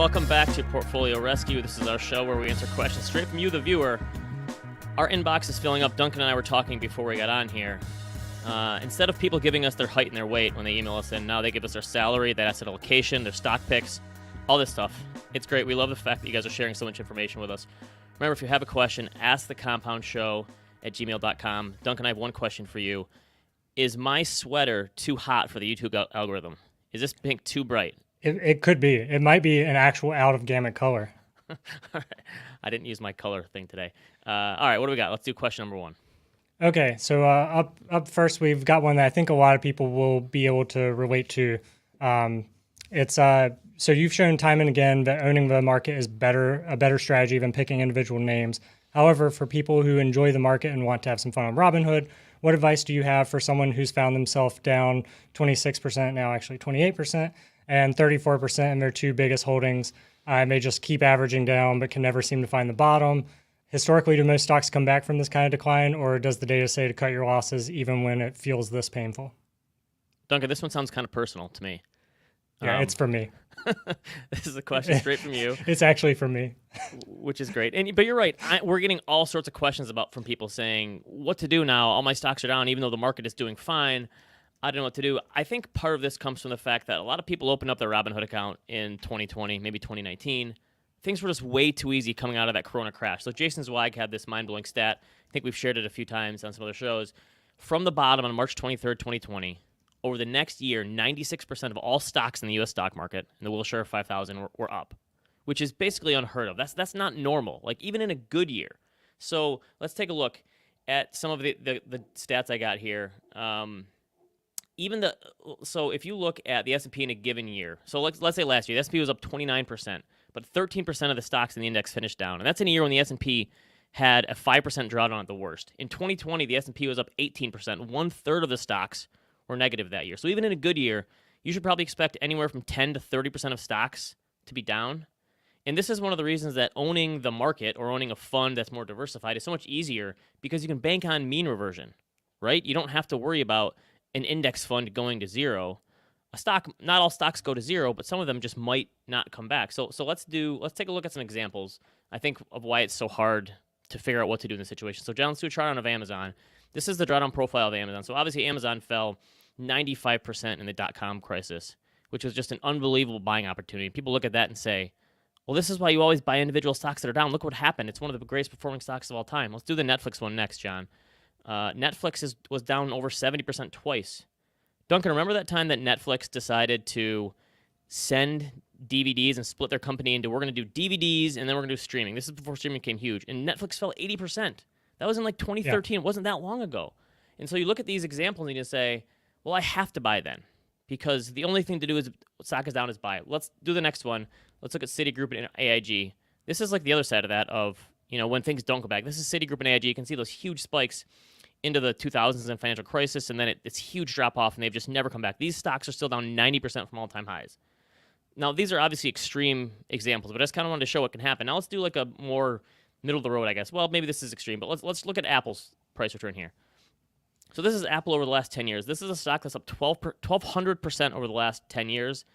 welcome back to Portfolio Rescue. This is our show where we answer questions straight from you, the viewer. Our inbox is filling up. Duncan and I were talking before we got on here. Instead of people giving us their height and their weight when they email us in, now they give us their salary, their asset allocation, their stock picks, all this stuff. It's great. We love the fact that you guys are sharing so much information with us. Remember, if you have a question, ask thecompoundshow@gmail.com. Duncan, I have one question for you. Is my sweater too hot for the YouTube algorithm? Is this pink too bright? It could be. It might be an actual out-of-gamut color. All right. I didn't use my color thing today. All right, what do we got? Let's do question number one. Okay, so up first, we've got one that I think a lot of people will be able to relate to. So you've shown time and again that owning the market is a better strategy than picking individual names. However, for people who enjoy the market and want to have some fun on Robinhood, what advice do you have for someone who's found themselves down 26%, now actually 28%, and 34% in their two biggest holdings? And they just keep averaging down but can never seem to find the bottom. Historically, do most stocks come back from this kind of decline, or does the data say to cut your losses even when it feels this painful? Duncan, this one sounds kind of personal to me. Yeah, it's for me. This is a question straight from you. It's actually for me. Which is great. But you're right. We're getting all sorts of questions from people saying, what to do now? All my stocks are down, even though the market is doing fine. I don't know what to do. I think part of this comes from the fact that a lot of people opened up their Robinhood account in 2020, maybe 2019. Things were just way too easy coming out of that Corona crash. So Jason Zweig had this mind-blowing stat. I think we've shared it a few times on some other shows. From the bottom on March 23rd, 2020, over the next year, 96% of all stocks in the U.S. stock market and the Wilshire 5000 were up, which is basically unheard of. That's not normal, like even in a good year. So let's take a look at some of the stats I got here. So if you look at the S&P in a given year, so let's say last year, the S&P was up 29%, but 13% of the stocks in the index finished down. And that's in a year when the S&P had a 5% drawdown at the worst. In 2020, the S&P was up 18%. One-third of the stocks were negative that year. So even in a good year, you should probably expect anywhere from 10 to 30% of stocks to be down. And this is one of the reasons that owning the market or owning a fund that's more diversified is so much easier, because you can bank on mean reversion, right? You don't have to worry about an index fund going to zero. A stock, not all stocks go to zero, but some of them just might not come back. So let's take a look at some examples, I think, of why it's so hard to figure out what to do in this situation. So John, let's do a chart of Amazon. This is the drawdown profile of Amazon. So obviously Amazon fell 95% in the dot-com crisis, which was just an unbelievable buying opportunity. People look at that and say, well, this is why you always buy individual stocks that are down. Look what happened. It's one of the greatest performing stocks of all time. Let's do the Netflix one next, John. Netflix was down over 70% twice. Duncan, remember that time that Netflix decided to send DVDs and split their company into, we're going to do DVDs and then we're going to do streaming. This is before streaming became huge. And Netflix fell 80%. That was in like 2013. Yeah. It wasn't that long ago. And so you look at these examples and you say, well, I have to buy then, because the only thing to do is stock is down is buy it. Let's do the next one. Let's look at Citigroup and AIG. This is like the other side of that of, when things don't go back. This is Citigroup and AIG. You can see those huge spikes into the 2000s and financial crisis, and then it's huge drop-off, and they've just never come back. These stocks are still down 90% from all-time highs. Now, these are obviously extreme examples, but I just kind of wanted to show what can happen. Now, let's do like a more middle-of-the-road, I guess. Well, maybe this is extreme, but let's look at Apple's price return here. So this is Apple over the last 10 years. This is a stock that's up 1,200% over the last 10 years.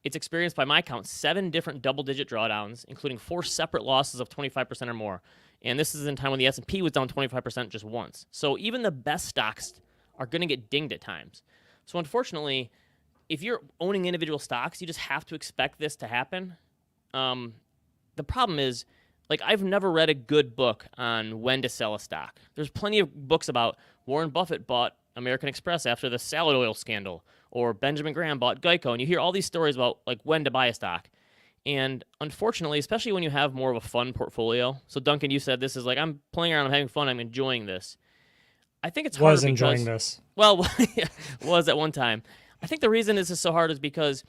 It's experienced, by my count, 7 different double-digit drawdowns, including 4 separate losses of 25% or more. And this is in time when the S&P was down 25% just once. So even the best stocks are going to get dinged at times. So unfortunately, if you're owning individual stocks, you just have to expect this to happen. The problem is, I've never read a good book on when to sell a stock. There's plenty of books about Warren Buffett bought American Express after the salad oil scandal, or Benjamin Graham bought Geico, and you hear all these stories about when to buy a stock. And unfortunately, especially when you have more of a fun portfolio. So Duncan, you said this is I'm playing around, I'm having fun, I'm enjoying this. I think it's hard enjoying this. Well, was at one time. I think the reason this is so hard is because,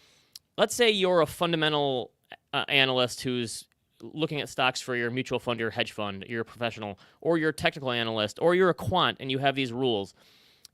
let's say you're a fundamental analyst who's looking at stocks for your mutual fund, your hedge fund, you're a professional, or you're a technical analyst, or you're a quant, and you have these rules.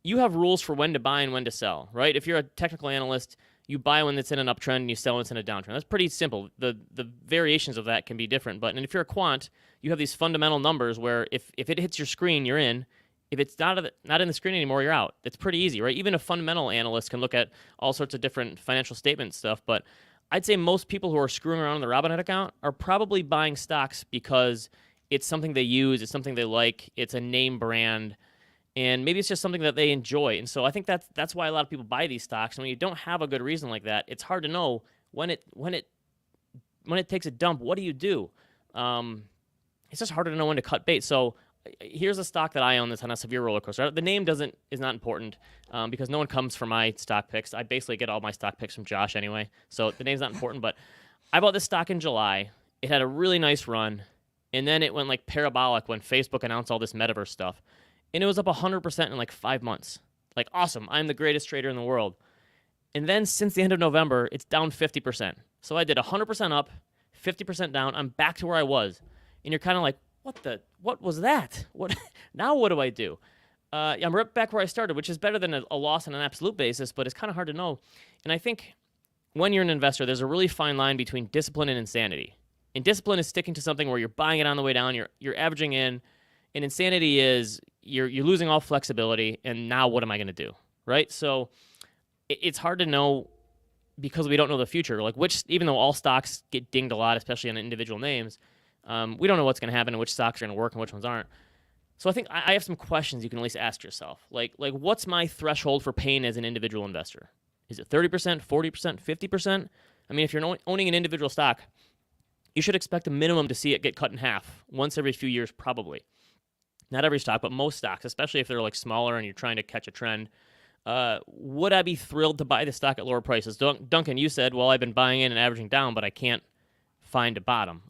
You have rules for when to buy and when to sell, right? If you're a technical analyst, you buy when it's in an uptrend and you sell when it's in a downtrend. That's pretty simple. The variations of that can be different. And if you're a quant, you have these fundamental numbers where if it hits your screen, you're in. If it's not in the screen anymore, you're out. It's pretty easy, right? Even a fundamental analyst can look at all sorts of different financial statement stuff. But I'd say most people who are screwing around in the Robinhood account are probably buying stocks because it's something they use, it's something they like, it's a name brand, and maybe it's just something that they enjoy. And so I think that's why a lot of people buy these stocks. And when you don't have a good reason like that, it's hard to know when it takes a dump. What do you do? It's just harder to know when to cut bait. So here's a stock that I own that's on a severe roller coaster. The name is not important because no one comes for my stock picks. I basically get all my stock picks from Josh anyway, so the name's not important. But I bought this stock in July. It had a really nice run, and then it went like parabolic when Facebook announced all this metaverse stuff, and it was up 100% in like 5 months. Like, awesome, I'm the greatest trader in the world. And then since the end of November, it's down 50%. So I did 100% up, 50% down. I'm back to where I was. And you're kind of like, what was that? Now what do I do? I'm right back where I started, which is better than a loss on an absolute basis, but it's kind of hard to know. And I think when you're an investor, there's a really fine line between discipline and insanity. And discipline is sticking to something where you're buying it on the way down, you're averaging in, and insanity is you're losing all flexibility, and now what am I going to do, right? So it's hard to know because we don't know the future. Like even though all stocks get dinged a lot, especially on individual names, we don't know what's going to happen and which stocks are going to work and which ones aren't. So I think I have some questions you can at least ask yourself. Like what's my threshold for pain as an individual investor? Is it 30%, 40%, 50%? I mean, if you're owning an individual stock, you should expect a minimum to see it get cut in half once every few years, probably. Not every stock, but most stocks, especially if they're like smaller and you're trying to catch a trend. Would I be thrilled to buy the stock at lower prices? Duncan, you said, well, I've been buying in and averaging down, but I can't find a bottom.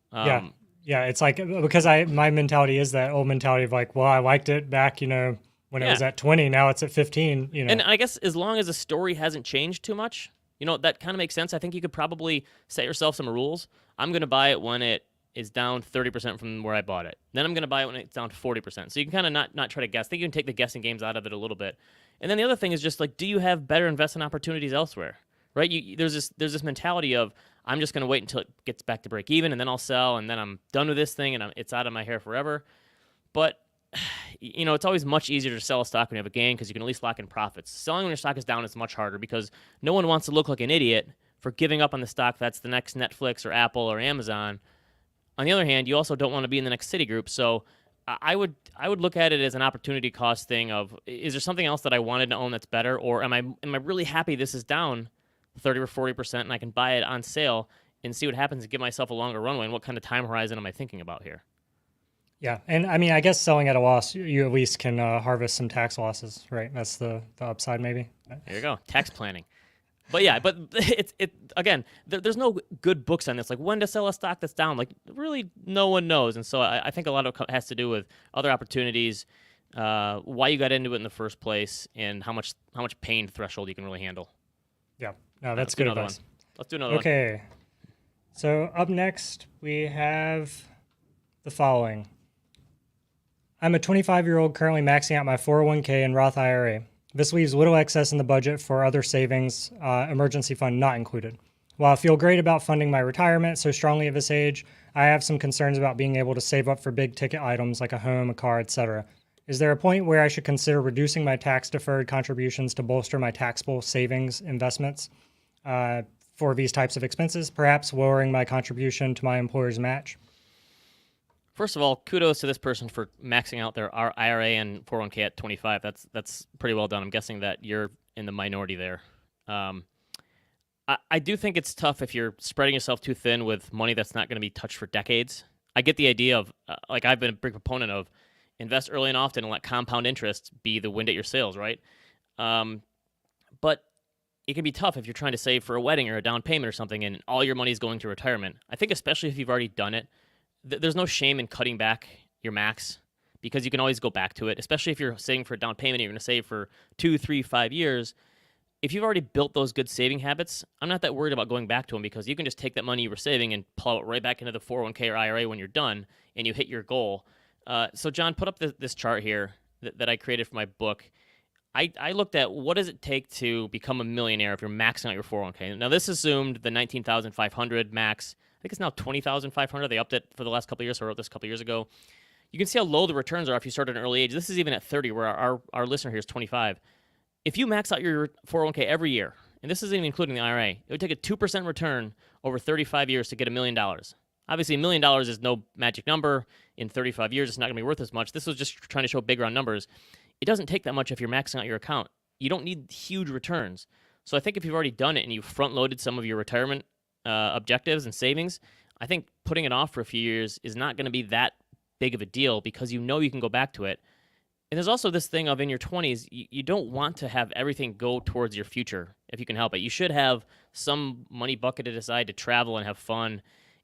Yeah, it's like because my mentality is that old mentality of like, well, I liked it back, when it was at 20, now it's at 15, And I guess as long as the story hasn't changed too much, that kind of makes sense. I think you could probably set yourself some rules. I'm going to buy it when it is down 30% from where I bought it. Then I'm going to buy it when it's down 40%. So you can kind of not try to guess. I think you can take the guessing games out of it a little bit. And then the other thing is just like, do you have better investment opportunities elsewhere? Right? There's this mentality of I'm just going to wait until it gets back to break even, and then I'll sell, and then I'm done with this thing, and it's out of my hair forever. But it's always much easier to sell a stock when you have a gain because you can at least lock in profits. Selling when your stock is down is much harder because no one wants to look like an idiot for giving up on the stock that's the next Netflix or Apple or Amazon. On the other hand, you also don't want to be in the next Citigroup. So I would look at it as an opportunity cost thing of, is there something else that I wanted to own that's better, or am I really happy this is down 30 or 40% and I can buy it on sale and see what happens and give myself a longer runway? And what kind of time horizon am I thinking about here? Yeah, and I mean, I guess selling at a loss, you at least can harvest some tax losses, right? That's the upside, maybe. There you go, tax planning. But yeah, but again, there's no good books on this. Like when to sell a stock that's down, like really no one knows. And so I think a lot of it has to do with other opportunities, why you got into it in the first place, and how much pain threshold you can really handle. Yeah, no, that's good advice. Let's do another one. Okay, so up next we have the following. I'm a 25-year-old currently maxing out my 401k and Roth IRA. This leaves little excess in the budget for other savings, emergency fund not included. While I feel great about funding my retirement so strongly at this age, I have some concerns about being able to save up for big ticket items like a home, a car, etc. Is there a point where I should consider reducing my tax-deferred contributions to bolster my taxable savings investments for these types of expenses, perhaps lowering my contribution to my employer's match? First of all, kudos to this person for maxing out their IRA and 401k at 25. That's pretty well done. I'm guessing that you're in the minority there. I do think it's tough if you're spreading yourself too thin with money that's not going to be touched for decades. I get the idea of, like I've been a big proponent of, invest early and often and let compound interest be the wind at your sails, right? But it can be tough if you're trying to save for a wedding or a down payment or something and all your money is going to retirement. I think especially if you've already done it, there's no shame in cutting back your max because you can always go back to it, especially if you're saving for a down payment, you're going to save for 2, 3, 5 years. If you've already built those good saving habits, I'm not that worried about going back to them because you can just take that money you were saving and plow it right back into the 401k or IRA when you're done and you hit your goal. So John, put up this chart here that I created for my book. I looked at what does it take to become a millionaire if you're maxing out your 401k. Now this assumed the 19,500 max. I think it's now 20,500. They upped it for the last couple of years, so I wrote this a couple of years ago. You can see how low the returns are if you start at an early age. This is even at 30, where our listener here is 25. If you max out your 401k every year, and this isn't even including the IRA, it would take a 2% return over 35 years to get $1 million. Obviously, $1 million is no magic number. In 35 years, it's not going to be worth as much. This was just trying to show big round numbers. It doesn't take that much if you're maxing out your account. You don't need huge returns. So I think if you've already done it and you've front-loaded some of your retirement objectives and savings, I think putting it off for a few years is not going to be that big of a deal because you know you can go back to it. And there's also this thing of in your 20s, you don't want to have everything go towards your future if you can help it. You should have some money bucketed aside to travel and have fun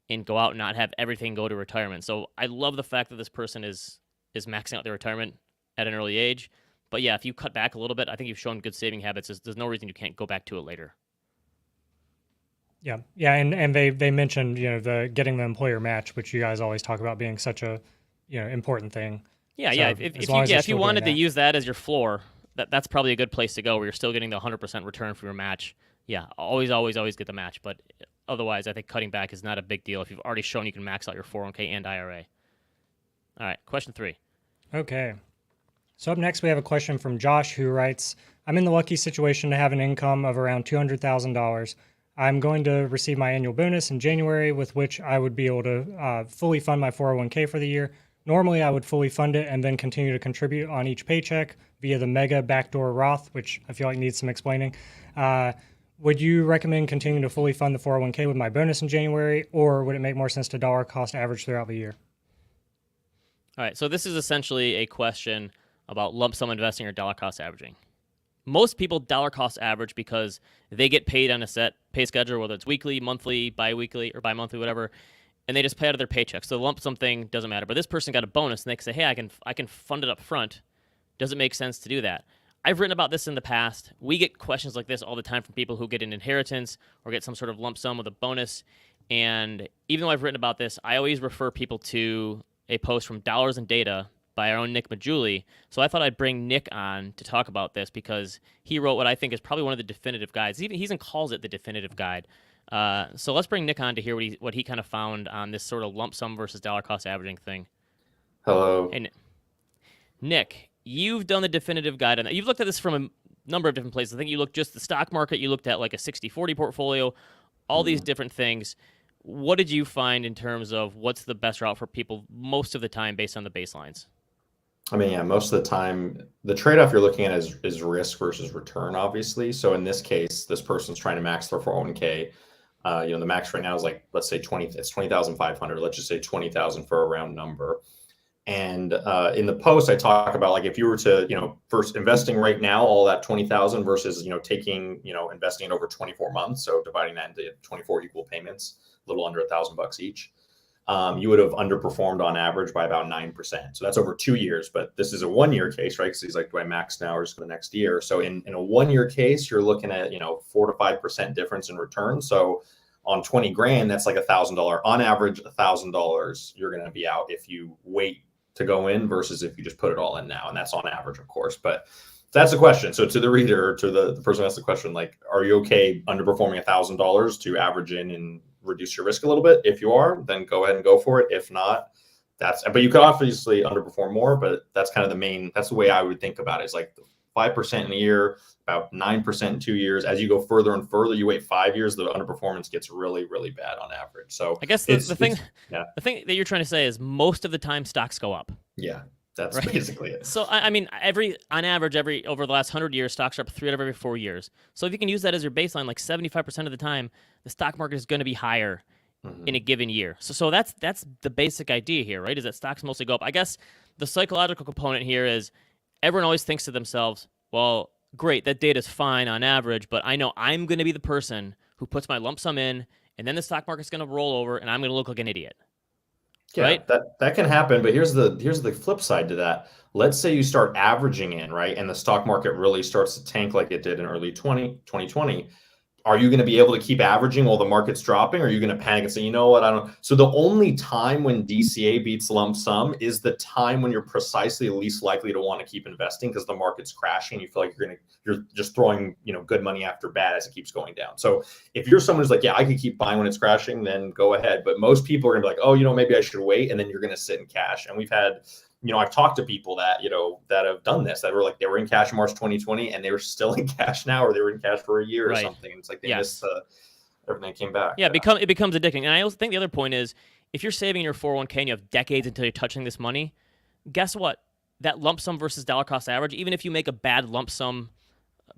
and go out and not have everything go to retirement. So I love the fact that this person is maxing out their retirement at an early age. But yeah, if you cut back a little bit, I think you've shown good saving habits. There's no reason you can't go back to it later. Yeah, and they mentioned the getting the employer match, which you guys always talk about being such a important thing. Yeah, so yeah. If you wanted to use that as your floor, that's probably a good place to go where you're still getting the 100% return for your match. Yeah, always get the match. But otherwise, I think cutting back is not a big deal if you've already shown you can max out your 401k and IRA. All right, question 3. Okay. So up next, we have a question from Josh who writes, I'm in the lucky situation to have an income of around $200,000. I'm going to receive my annual bonus in January, with which I would be able to fully fund my 401k for the year. Normally, I would fully fund it and then continue to contribute on each paycheck via the mega backdoor Roth, which I feel like needs some explaining. Would you recommend continuing to fully fund the 401k with my bonus in January, or would it make more sense to dollar cost average throughout the year? All right, so this is essentially a question about lump sum investing or dollar cost averaging. Most people dollar cost average because they get paid on a set pay schedule, whether it's weekly, monthly, bi-weekly, or bi-monthly, whatever, and they just pay out of their paycheck. So the lump sum thing doesn't matter. But this person got a bonus, and they can say, hey, I can fund it up front. Does it make sense to do that? I've written about this in the past. We get questions like this all the time from people who get an inheritance or get some sort of lump sum with a bonus. And even though I've written about this, I always refer people to a post from Dollars and Data by our own Nick Maggiulli. So I thought I'd bring Nick on to talk about this because he wrote what I think is probably one of the definitive guides. He even calls it the definitive guide. So let's bring Nick on to hear what he kind of found on this sort of lump sum versus dollar cost averaging thing. Hello. Hey, Nick, you've done the definitive guide on that. You've looked at this from a number of different places. I think you looked just the stock market. You looked at like a 60-40 portfolio, all these different things. What did you find in terms of what's the best route for people most of the time based on the baselines? I mean, yeah, most of the time, the trade-off you're looking at is risk versus return, obviously. So in this case, this person's trying to max their 401k. The max right now is like, let's say it's 20,500. Let's just say 20,000 for a round number. And in the post, I talk about like if you were to, first investing right now, all that 20,000 versus, taking, investing it over 24 months. So dividing that into 24 equal payments, a little under $1,000 each. You would have underperformed on average by about 9%. So that's over 2 years, but this is a 1 year case, right? Because he's like, do I max now or just for the next year? So in a 1 year case, you're looking at, 4 to 5% difference in return. So on 20 grand, that's like $1,000 on average, $1,000 you're going to be out if you wait to go in versus if you just put it all in now. And that's on average, of course, but that's the question. So to the reader, to the person who asked the question, like, are you okay underperforming $1,000 to average in and reduce your risk a little bit? If you are, then go ahead and go for it. If not, but you could obviously underperform more, but that's kind of that's the way I would think about it. It's like 5% in a year, about 9% in 2 years. As you go further and further, you wait 5 years, the underperformance gets really, really bad on average. So I guess the thing that you're trying to say is most of the time stocks go up. Yeah. That's right? Basically it. So, I mean, on average, over the last 100 years, stocks are up 3 out of every 4 years. So if you can use that as your baseline, like 75% of the time, the stock market is going to be higher in a given year. So that's the basic idea here, right? Is that stocks mostly go up. I guess the psychological component here is everyone always thinks to themselves, well, great, that data's fine on average, but I know I'm going to be the person who puts my lump sum in, and then the stock market's going to roll over, and I'm going to look like an idiot. Yeah, right? That can happen, but here's the flip side to that. Let's say you start averaging in, right, and the stock market really starts to tank like it did in early 2020. Are you going to be able to keep averaging while the market's dropping? Or are you going to panic and say, you know what, I don't. So the only time when DCA beats lump sum is the time when you're precisely least likely to want to keep investing because the market's crashing. You feel like you're just throwing, good money after bad as it keeps going down. So if you're someone who's like, yeah, I could keep buying when it's crashing, then go ahead. But most people are going to be like, oh, maybe I should wait. And then you're going to sit in cash. And we've had I've talked to people that, that have done this, that were like, they were in cash in March 2020 and they were still in cash now, or they were in cash for a year or something. It's like they missed everything came back. Yeah, it becomes addicting. And I also think the other point is, if you're saving in your 401k and you have decades until you're touching this money, guess what? That lump sum versus dollar cost average, even if you make a bad lump sum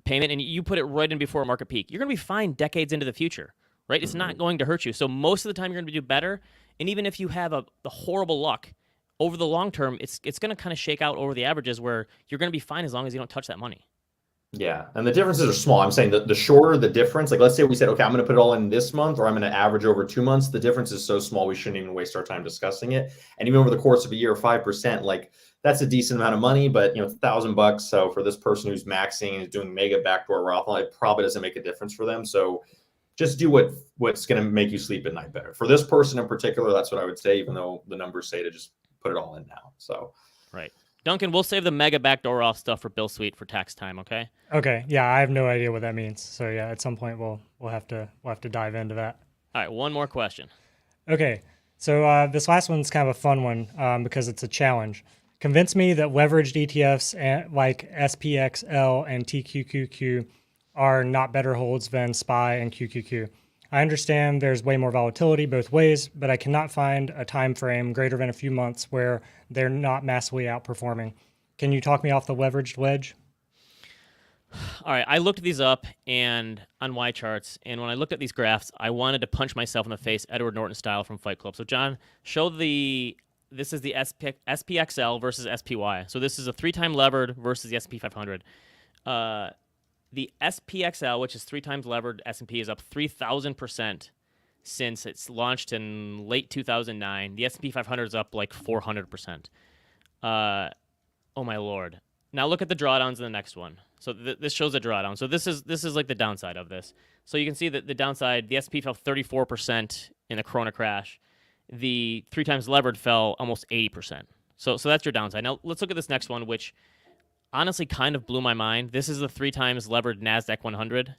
payment and you put it right in before a market peak, you're going to be fine decades into the future, right? It's not going to hurt you. So most of the time you're going to do better. And even if you have the horrible luck, over the long term, it's going to kind of shake out over the averages where you're going to be fine as long as you don't touch that money. Yeah, and the differences are small. I'm saying that the shorter the difference, like let's say we said, okay, I'm going to put it all in this month, or I'm going to average over 2 months. The difference is so small, we shouldn't even waste our time discussing it. And even over the course of a year, 5%, like that's a decent amount of money, but it's $1,000. So for this person who's maxing and is doing mega backdoor Roth, it probably doesn't make a difference for them. So just do what's going to make you sleep at night better. For this person in particular, that's what I would say, even though the numbers say to just put it all in now. So right. Duncan, we'll save the mega backdoor Roth stuff for Bill Sweet for tax time, okay? Okay. Yeah, I have no idea what that means. So yeah, at some point we'll have to dive into that. All right, one more question. Okay. So this last one's kind of a fun one because it's a challenge. Convince me that leveraged ETFs like SPXL and TQQQ are not better holds than SPY and QQQ. I understand there's way more volatility both ways, but I cannot find a time frame greater than a few months where they're not massively outperforming. Can you talk me off the leveraged ledge? All right, I looked these up and on Y charts, and when I looked at these graphs, I wanted to punch myself in the face, Edward Norton style from Fight Club. So John, this is the SPXL versus SPY. So this is a 3-time levered versus the S&P 500. The SPXL, which is 3 times levered S&P, is up 3,000% since it's launched in late 2009. The S&P 500 is up like 400%. Oh my lord! Now look at the drawdowns in the next one. So this shows a drawdown. So this is like the downside of this. So you can see that the downside, the S&P fell 34% in the Corona crash. The 3 times levered fell almost 80%. So that's your downside. Now let's look at this next one, which honestly kind of blew my mind. This is the 3 times levered NASDAQ 100.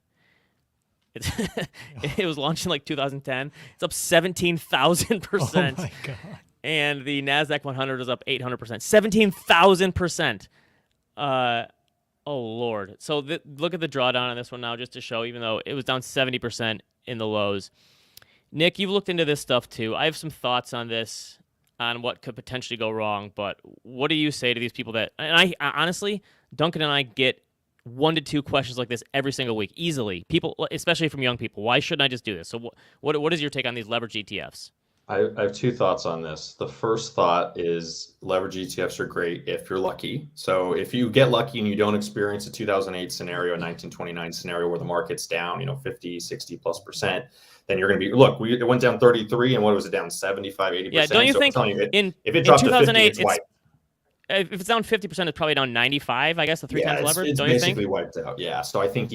It was launched in like 2010. It's up 17,000%. Oh my God. And the NASDAQ 100 is up 800%. 17,000%. Oh, Lord. So look at the drawdown on this one now just to show, even though it was down 70% in the lows. Nick, you've looked into this stuff too. I have some thoughts on this, on what could potentially go wrong, but what do you say to these people that, and I honestly, Duncan and I get 1 to 2 questions like this every single week, easily. People, especially from young people, why shouldn't I just do this? So what is your take on these leverage ETFs? I have 2 thoughts on this. The first thought is leverage ETFs are great if you're lucky. So if you get lucky and you don't experience a 2008 scenario, a 1929 scenario where the market's down, 50, 60+%, then you're going to be, look, it went down 33 and what was it, down 75, 80%? Yeah, don't you think if it dropped to 50, it's wiped. If it's down 50%, it's probably down 95, I guess, the 3 times levered, don't you think? It's basically wiped out, yeah. So I think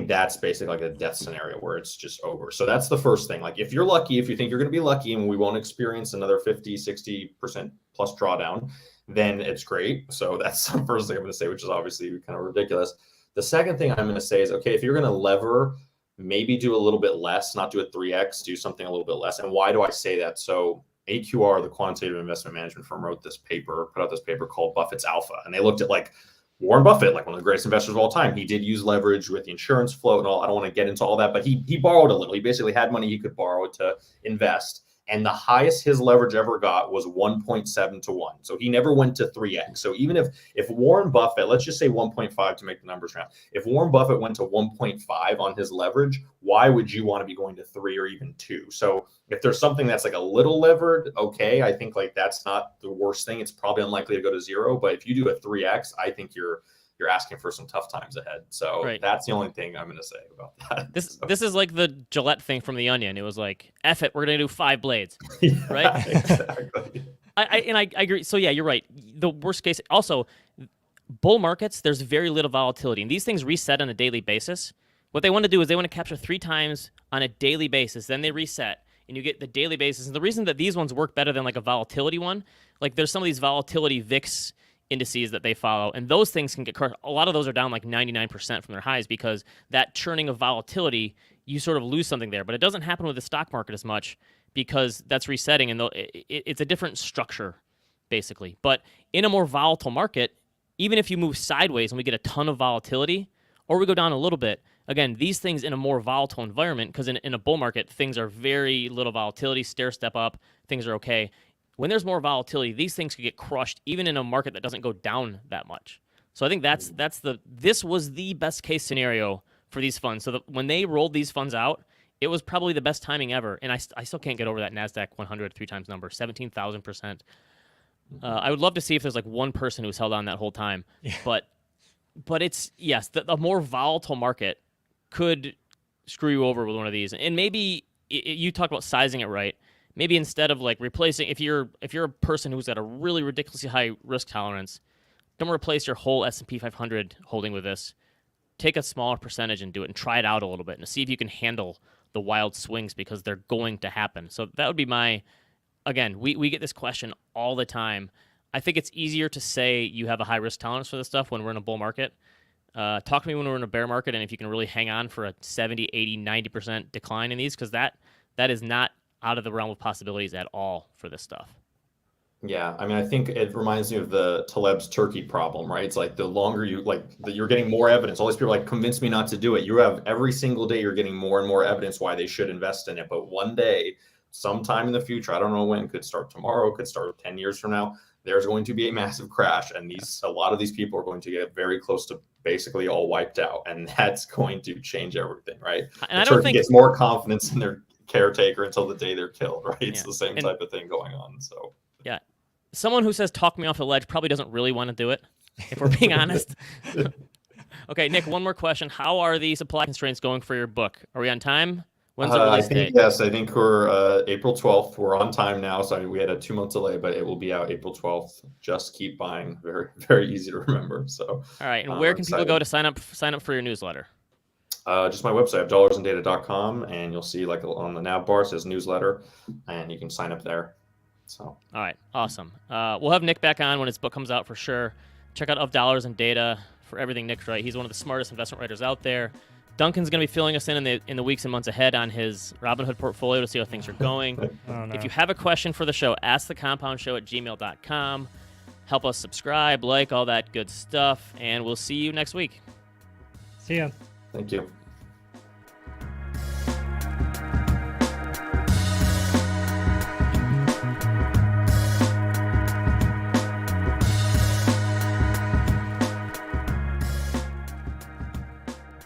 that's basically like a death scenario where it's just over. So that's the first thing. Like if you're lucky, if you think you're going to be lucky and we won't experience another 50, 60% plus drawdown, then it's great. So that's the first thing I'm going to say, which is obviously kind of ridiculous. The second thing I'm going to say is, okay, if you're going to lever, maybe do a little bit less, not do a 3x, do something a little bit less. And why do I say that? So AQR, the quantitative investment management firm, put out this paper called Buffett's Alpha. And they looked at like Warren Buffett, like one of the greatest investors of all time. He did use leverage with the insurance float and all. I don't want to get into all that, but he borrowed a little. He basically had money he could borrow to invest. And the highest his leverage ever got was 1.7 to 1. So he never went to 3x. So even if Warren Buffett, let's just say 1.5 to make the numbers round. If Warren Buffett went to 1.5 on his leverage, why would you want to be going to 3 or even 2? So if there's something that's like a little levered, okay, I think like that's not the worst thing. It's probably unlikely to go to 0. But if you do a 3x, I think you're asking for some tough times ahead. So right. That's the only thing I'm going to say about that. This is like the Gillette thing from The Onion. It was like, F it, we're going to do 5 blades, right? Exactly. I agree. So yeah, you're right. The worst case, also, bull markets, there's very little volatility. And these things reset on a daily basis. What they want to do is they want to capture 3 times on a daily basis. Then they reset, and you get the daily basis. And the reason that these ones work better than like a volatility one, like there's some of these volatility VIX indices that they follow, and those things can get crushed. A lot of those are down like 99% from their highs because that churning of volatility, you sort of lose something there. But it doesn't happen with the stock market as much because that's resetting, and it's a different structure basically. But in a more volatile market, even if you move sideways and we get a ton of volatility, or we go down a little bit, again, these things in a more volatile environment, because in a bull market, things are very little volatility, stair step up, things are okay. When there's more volatility, these things could get crushed even in a market that doesn't go down that much. So I think this was the best case scenario for these funds. So when they rolled these funds out, it was probably the best timing ever. And I still can't get over that NASDAQ 100 three times number, 17,000%. I would love to see if there's like one person who's held on that whole time. Yeah. But it's, yes, the more volatile market could screw you over with one of these. And maybe you talk about sizing it right. Maybe instead of like replacing, if you're a person who's got a really ridiculously high risk tolerance, don't replace your whole S&P 500 holding with this. Take a smaller percentage and do it and try it out a little bit and see if you can handle the wild swings, because they're going to happen. So that would be again, we get this question all the time. I think it's easier to say you have a high risk tolerance for this stuff when we're in a bull market. Talk to me when we're in a bear market and if you can really hang on for a 70, 80, 90% decline in these, because that is not out of the realm of possibilities at all for this stuff. Yeah, I mean, I think it reminds me of the Taleb's turkey problem, right? It's like the longer you're getting more evidence. All these people convince me not to do it. You have every single day you're getting more and more evidence why they should invest in it. But one day, sometime in the future, I don't know when, could start tomorrow, could start 10 years from now, there's going to be a massive crash. And a lot of these people are going to get very close to basically all wiped out. And that's going to change everything, right? And the turkey gets more confidence in their caretaker until the day they're killed, right? It's the same type of thing going on. So yeah, someone who says talk me off the ledge probably doesn't really want to do it, if we're being honest. Okay, Nick, one more question. How are the supply constraints going for your book? Are we on time? When's the release date? Yes, I think we're April 12th. We're on time now. So we had a 2-month delay, but it will be out April 12th. Just keep buying. Very, very easy to remember. So all right, and where can people go to sign up for your newsletter? Just my website, dollarsandata.com, and you'll see on the nav bar it says newsletter, and you can sign up there. So all right, awesome. We'll have Nick back on when his book comes out for sure. Check out Of Dollars and Data for everything Nick's right. He's one of the smartest investment writers out there. Duncan's going to be filling us in the weeks and months ahead on his Robinhood portfolio to see how things are going. Oh, no. If you have a question for the show, askthecompoundshow@gmail.com. Help us subscribe, like, all that good stuff, and we'll see you next week. See ya. Thank you.